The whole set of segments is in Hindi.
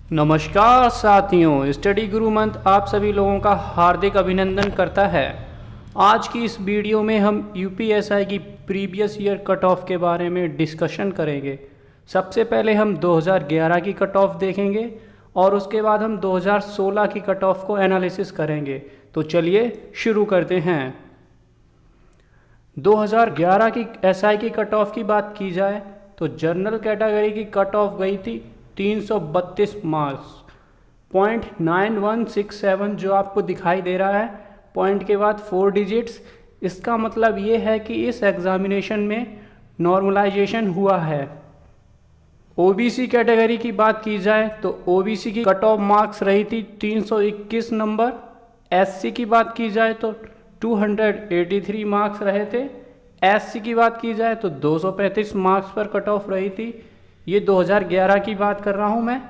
नमस्कार साथियों, स्टडी गुरु मंत्र आप सभी लोगों का हार्दिक अभिनंदन करता है। आज की इस वीडियो में हम यूपीएसआई की प्रीवियस ईयर कट ऑफ के बारे में डिस्कशन करेंगे। सबसे पहले हम 2011 की कट ऑफ देखेंगे और उसके बाद हम 2016 की कट ऑफ को एनालिसिस करेंगे। तो चलिए शुरू करते हैं। 2011 की एसआई की कट ऑफ की बात की जाए तो जनरल कैटेगरी की कट ऑफ गई थी 332 मार्क्स। 0.9167 जो आपको दिखाई दे रहा है, पॉइंट के बाद 4 डिजिट्स। इसका मतलब ये है कि इस एग्जामिनेशन में नॉर्मलाइजेशन हुआ है। ओबीसी कैटेगरी की बात की जाए तो ओबीसी की कट ऑफ मार्क्स रही थी 321 नंबर। एससी की बात की जाए तो 283 मार्क्स रहे थे। एससी की बात की जाए तो 235 मार्क्स पर कट ऑफ रही थी। ये 2011 की बात कर रहा हूँ मैं।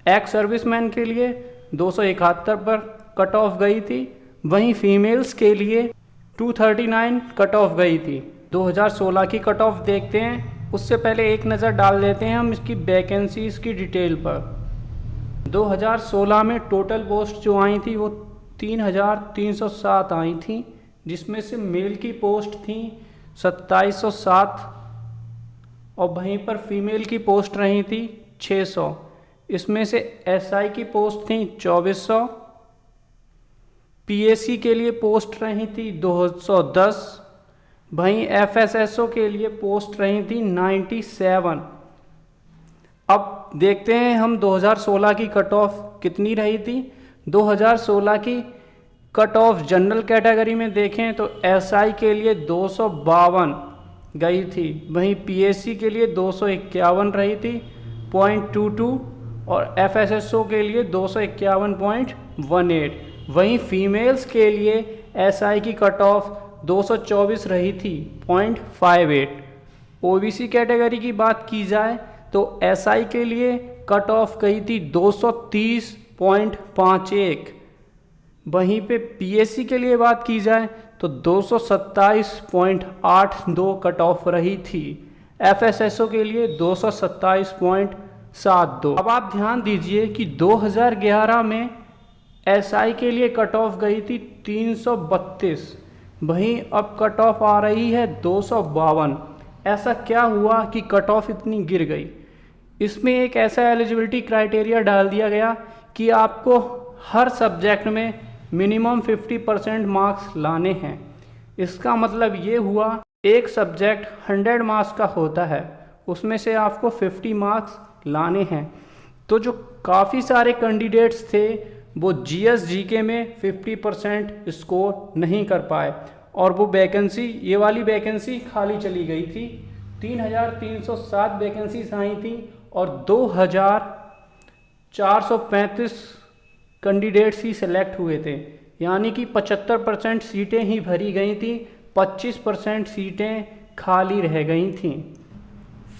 एक्स सर्विसमैन के लिए 271 पर कट ऑफ गई थी। वहीं फीमेल्स के लिए 239 कट ऑफ गई थी। 2016 की कट ऑफ देखते हैं, उससे पहले एक नज़र डाल देते हैं हम इसकी वैकेंसीज की डिटेल पर। 2016 में टोटल पोस्ट जो आई थी वो 3307 आई थी, जिसमें से मेल की पोस्ट थी 2707 और वहीं पर फीमेल की पोस्ट रही थी 600। इसमें से एसआई की पोस्ट थी 2400। पीएससी के लिए पोस्ट रही थी 210। वहीं एफएसएसओ के लिए पोस्ट रही थी 97। अब देखते हैं हम 2016 की कट ऑफ कितनी रही थी। 2016 की कट ऑफ जनरल कैटेगरी में देखें तो एसआई के लिए 252 गई थी। वहीं पीएससी के लिए 251 रही थी 0.22 और एफएसएसओ के लिए 251.18। वहीं फीमेल्स के लिए एसआई की कट ऑफ 224 रही थी 0.58। ओबीसी कैटेगरी की बात की जाए तो एसआई के लिए कट ऑफ गई थी 230.51। वहीं पे पीएससी के लिए बात की जाए तो 227.82 कट ऑफ रही थी। एफएसएसओ के लिए 227.72। अब आप ध्यान दीजिए कि 2011 में एसआई के लिए कट ऑफ गई थी 332, वहीं अब कट ऑफ आ रही है 252। ऐसा क्या हुआ कि कट ऑफ इतनी गिर गई? इसमें एक ऐसा एलिजिबिलिटी क्राइटेरिया डाल दिया गया कि आपको हर सब्जेक्ट में मिनिमम 50% मार्क्स लाने हैं। इसका मतलब ये हुआ, एक सब्जेक्ट 100 मार्क्स का होता है, उसमें से आपको 50 मार्क्स लाने हैं। तो जो काफ़ी सारे कैंडिडेट्स थे वो जीएस जीके में 50% स्कोर नहीं कर पाए और वो वैकेंसी, ये वाली वैकेंसी खाली चली गई थी। 3307 वैकेंसीज आई थी और 2435 कैंडिडेट्स ही सिलेक्ट हुए थे, यानी कि 75% सीटें ही भरी गई थी, 25% सीटें खाली रह गई थीं।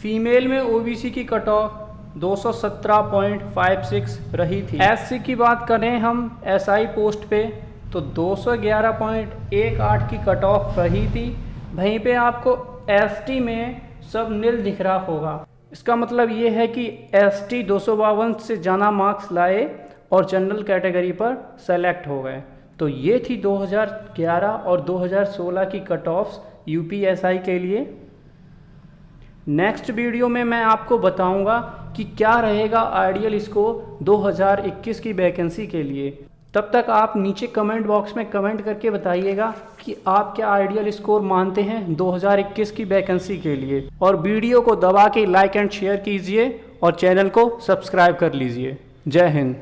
फीमेल में ओबीसी की कट ऑफ 217.56 रही थी। एससी की बात करें हम एसआई पोस्ट पे तो 211.18 की कट ऑफ रही थी। वहीं पे आपको एसटी में सब नील दिख रहा होगा। इसका मतलब ये है कि एसटी 252 से ज़्यादा मार्क्स लाए और जनरल कैटेगरी पर सेलेक्ट हो गए। तो ये थी 2011 और 2016 की कट ऑफ्स यूपीएसआई के लिए। नेक्स्ट वीडियो में मैं आपको बताऊंगा कि क्या रहेगा आइडियल स्कोर 2021 की वैकेंसी के लिए। तब तक आप नीचे कमेंट बॉक्स में कमेंट करके बताइएगा कि आप क्या आइडियल स्कोर मानते हैं 2021 की वैकेंसी के लिए। और वीडियो को दबा के लाइक एंड शेयर कीजिए और चैनल को सब्सक्राइब कर लीजिए। जय हिंद।